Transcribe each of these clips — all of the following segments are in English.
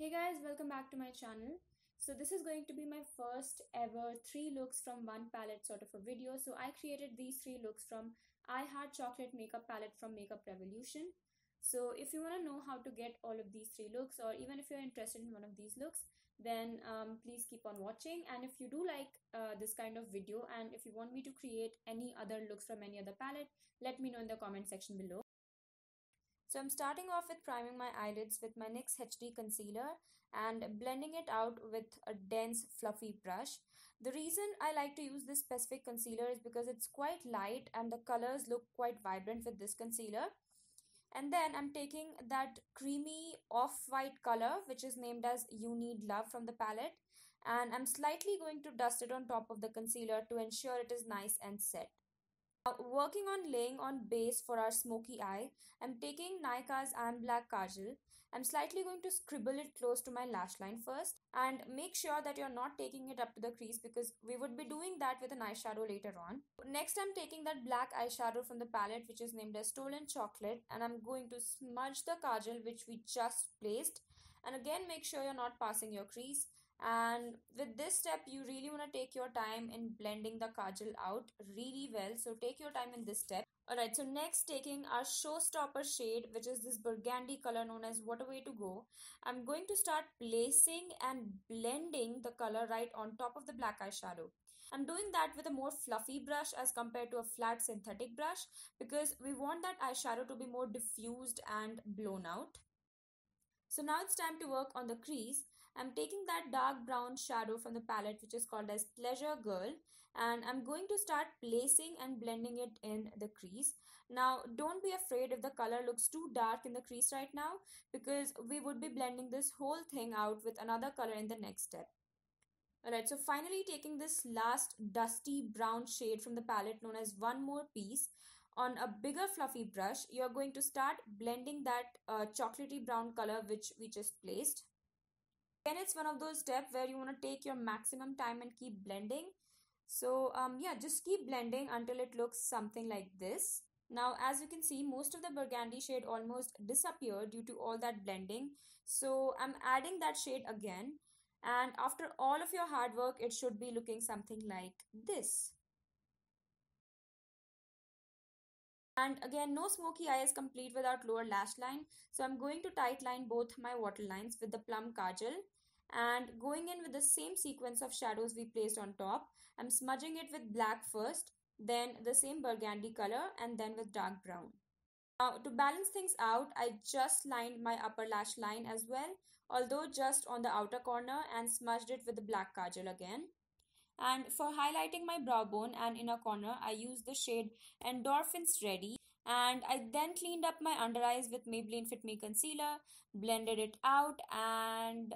Hey guys, welcome back to my channel. So this is going to be my first ever 3 looks from one palette sort of a video. So I created these 3 looks from I Heart Chocolate Makeup Palette from Makeup Revolution. So if you want to know how to get all of these 3 looks, or even if you're interested in one of these looks, then please keep on watching. And if you do like this kind of video, and if you want me to create any other looks from any other palette, let me know in the comment section below. So I'm starting off with priming my eyelids with my NYX HD concealer and blending it out with a dense fluffy brush. The reason I like to use this specific concealer is because it's quite light and the colors look quite vibrant with this concealer. And then I'm taking that creamy off-white color which is named as You Need Love from the palette, and I'm slightly going to dust it on top of the concealer to ensure it is nice and set. Now, working on laying on base for our smoky eye, I'm taking Nykaa's I'm Black Kajal. I'm slightly going to scribble it close to my lash line first, and make sure that you're not taking it up to the crease because we would be doing that with an eyeshadow later on. Next, I'm taking that black eyeshadow from the palette which is named as Stolen Chocolate, and I'm going to smudge the kajal which we just placed, and again make sure you're not passing your crease. And with this step you really want to take your time in blending the kajal out really well, so take your time in this step. Alright, so next, taking our showstopper shade which is this burgundy color known as What a Way to Go, I'm going to start placing and blending the color right on top of the black eyeshadow. I'm doing that with a more fluffy brush as compared to a flat synthetic brush because we want that eyeshadow to be more diffused and blown out. So now it's time to work on the crease. I'm taking that dark brown shadow from the palette which is called as Pleasure Girl, and I'm going to start placing and blending it in the crease. Now don't be afraid if the color looks too dark in the crease right now because we would be blending this whole thing out with another color in the next step. Alright, so finally taking this last dusty brown shade from the palette known as One More Piece, on a bigger fluffy brush, you're going to start blending that chocolatey brown color which we just placed. Again, it's one of those steps where you want to take your maximum time and keep blending. So yeah, just keep blending until it looks something like this. Now, as you can see, most of the burgundy shade almost disappeared due to all that blending. So I'm adding that shade again. And after all of your hard work, it should be looking something like this. And again, no smoky eye is complete without lower lash line. So I'm going to tight line both my waterlines with the plum kajal. And going in with the same sequence of shadows we placed on top, I'm smudging it with black first, then the same burgundy color, and then with dark brown. Now, to balance things out, I just lined my upper lash line as well, although just on the outer corner, and smudged it with the black kajal again. And for highlighting my brow bone and inner corner, I used the shade Endorphins Ready. And I then cleaned up my under eyes with Maybelline Fit Me Concealer, blended it out, and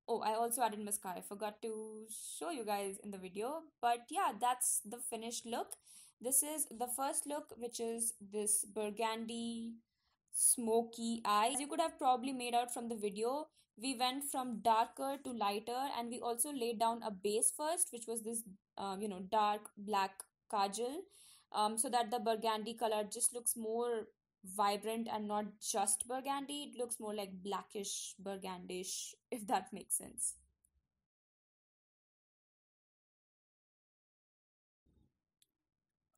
oh, I also added mascara. I forgot to show you guys in the video. But yeah, that's the finished look. This is the first look, which is this burgundy smoky eye. As you could have probably made out from the video, we went from darker to lighter, and we also laid down a base first, which was this dark black kajal, so that the burgundy color just looks more vibrant and not just burgundy. It looks more like blackish burgundish, if that makes sense.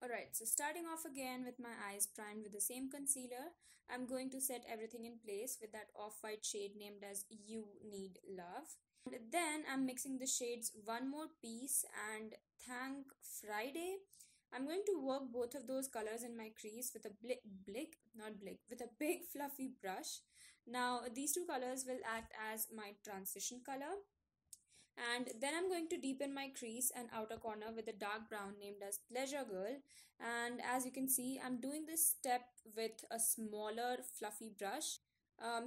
Alright, so starting off again with my eyes primed with the same concealer, I'm going to set everything in place with that off-white shade named as You Need Love. And then I'm mixing the shades One More Piece and Thank Friday. I'm going to work both of those colors in my crease with a with a big fluffy brush. Now these two colors will act as my transition color. And then I'm going to deepen my crease and outer corner with a dark brown named as Pleasure Girl. And as you can see, I'm doing this step with a smaller fluffy brush.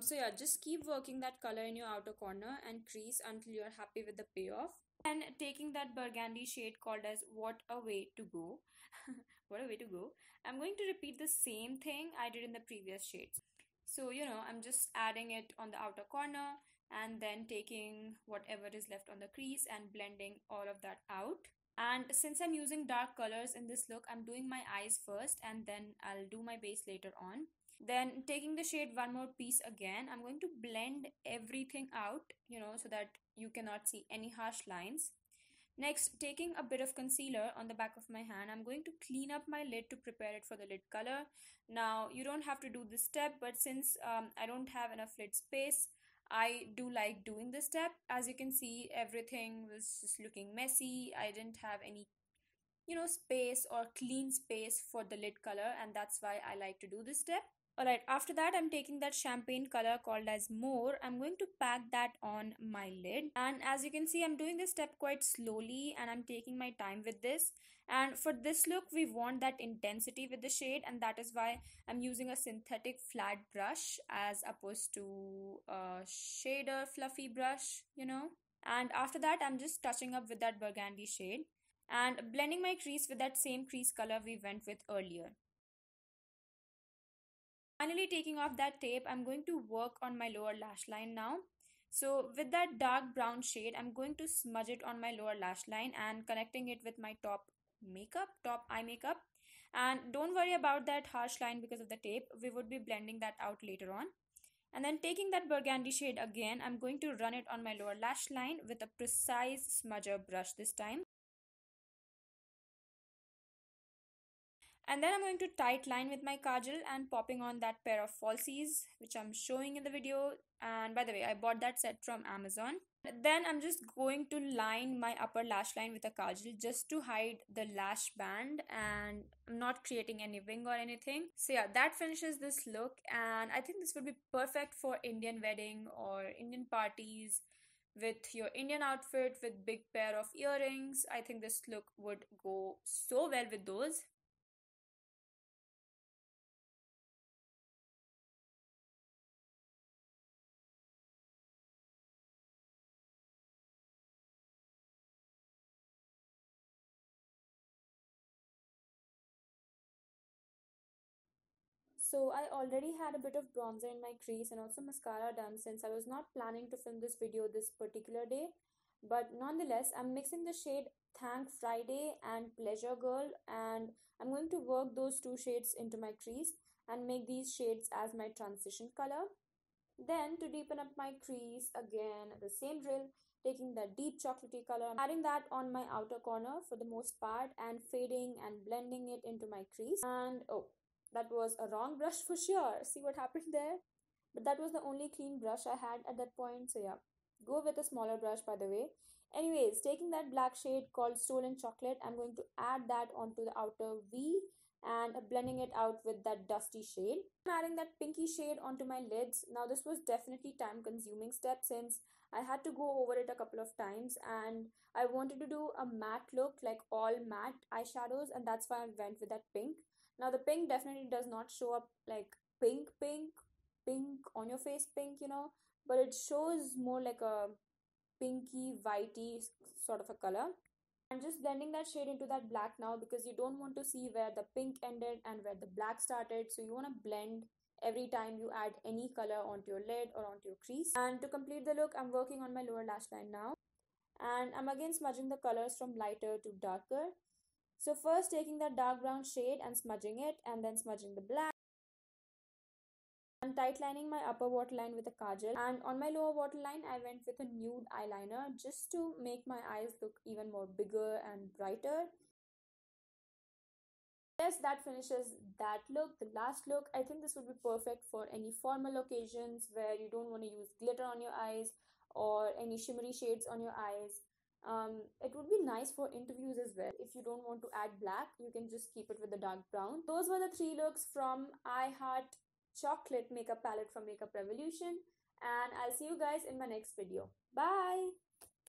So yeah, just keep working that color in your outer corner and crease until you're happy with the payoff. And taking that burgundy shade called as What a Way to Go. What a way to go. I'm going to repeat the same thing I did in the previous shades. So, I'm just adding it on the outer corner and then taking whatever is left on the crease and blending all of that out. And since I'm using dark colors in this look, I'm doing my eyes first and then I'll do my base later on. Then taking the shade one more piece again, I'm going to blend everything out, so that you cannot see any harsh lines. Next, taking a bit of concealer on the back of my hand, I'm going to clean up my lid to prepare it for the lid color. Now, you don't have to do this step, but since I don't have enough lid space, I do like doing this step. As you can see, everything was just looking messy. I didn't have any, space or clean space for the lid color, and that's why I like to do this step. Alright, after that, I'm taking that champagne color called as More. I'm going to pack that on my lid. And as you can see, I'm doing this step quite slowly and I'm taking my time with this. And for this look, we want that intensity with the shade, and that is why I'm using a synthetic flat brush as opposed to a shader fluffy brush. And after that, I'm just touching up with that burgundy shade and blending my crease with that same crease color we went with earlier. Finally, taking off that tape, I'm going to work on my lower lash line now. So with that dark brown shade, I'm going to smudge it on my lower lash line and connecting it with my top eye makeup. And don't worry about that harsh line because of the tape. We would be blending that out later on. And then taking that burgundy shade again, I'm going to run it on my lower lash line with a precise smudger brush this time. And then I'm going to tight line with my kajal and popping on that pair of falsies which I'm showing in the video. And by the way, I bought that set from Amazon. Then I'm just going to line my upper lash line with a kajal just to hide the lash band, and I'm not creating any wing or anything. So yeah, that finishes this look, and I think this would be perfect for Indian wedding or Indian parties with your Indian outfit with big pair of earrings. I think this look would go so well with those. So I already had a bit of bronzer in my crease and also mascara done since I was not planning to film this video this particular day. But nonetheless, I'm mixing the shade Thank Friday and Pleasure Girl, and I'm going to work those two shades into my crease and make these shades as my transition color. Then to deepen up my crease, again the same drill, taking the deep chocolatey color, adding that on my outer corner for the most part and fading and blending it into my crease. And oh, that was a wrong brush for sure. See what happened there? But that was the only clean brush I had at that point. So yeah, go with a smaller brush by the way. Anyways, taking that black shade called Stolen Chocolate, I'm going to add that onto the outer V and blending it out with that dusty shade. I'm adding that pinky shade onto my lids. Now this was definitely time consuming step since I had to go over it a couple of times and I wanted to do a matte look, like all matte eyeshadows, and that's why I went with that pink. Now the pink definitely does not show up like pink on your face pink, but it shows more like a pinky whitey sort of a color. I'm just blending that shade into that black now because you don't want to see where the pink ended and where the black started. So you want to blend every time you add any color onto your lid or onto your crease. And to complete the look, I'm working on my lower lash line now. And I'm again smudging the colors from lighter to darker. So first taking that dark brown shade and smudging it, and then smudging the black. I'm tight lining my upper waterline with a kajal, and on my lower waterline I went with a nude eyeliner just to make my eyes look even more bigger and brighter. Yes, that finishes that look. The last look, I think this would be perfect for any formal occasions where you don't want to use glitter on your eyes or any shimmery shades on your eyes. It would be nice for interviews as well. If you don't want to add black, you can just keep it with the dark brown. Those were the three looks from I Heart Chocolate Makeup Palette from Makeup Revolution, and I'll see you guys in my next video. Bye!